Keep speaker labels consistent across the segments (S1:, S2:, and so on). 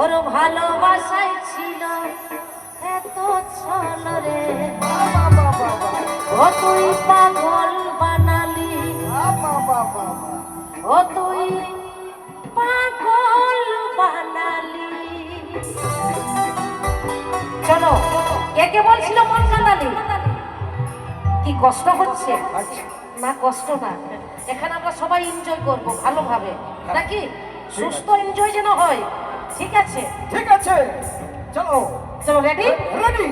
S1: ওর ভালোবাসায় ছিল এত ছল রে, ও তুই পাগল বানালি, ও তুই পাগল বানালি। চলো, একে বলছিল মন কাঁদালি। কি কষ্ট হচ্ছে? না কষ্ট না, এখানে আমরা সবাই এনজয় করবো ভালোভাবে, নাকি সুস্থ এনজয় যেন হয়। ঠিক আছে,
S2: ঠিক আছে, চলো
S1: চলো, রেডি
S2: রেডি।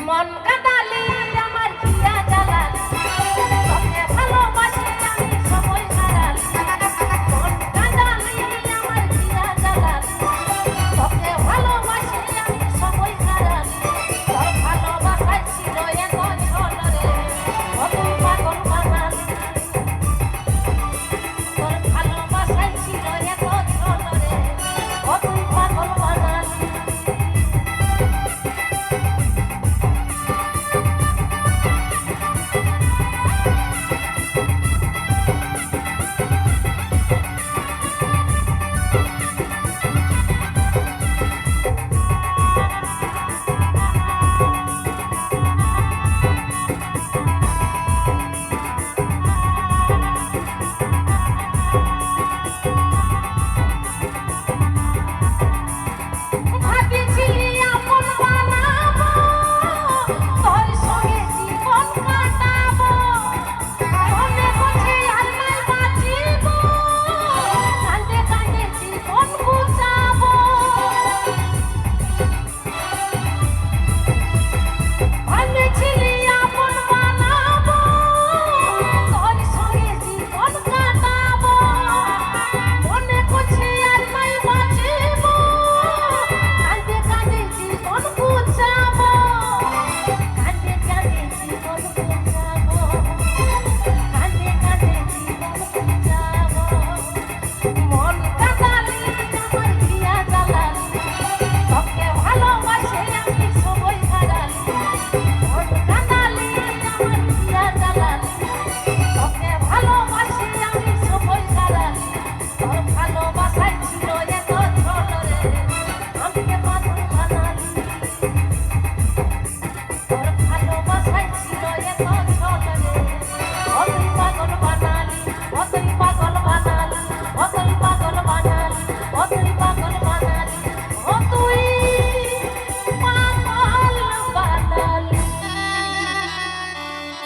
S1: মন কাঁদালি আমার হিয়া জ্বালালি, তোকে ভালোবাসি আমি সময় হারালি। মন কাঁদালি আমার হিয়া জ্বালালি, তোকে ভালোবাসি আমি সময় হারালি। তোর ভালোবাসায় ছিল এত ছল রে, ও তুই পাগল বানালি। তোর ভালোবাসায় ছিল এত ছল রে, ও তুই পাগল বানালি।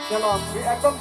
S2: চলো একদম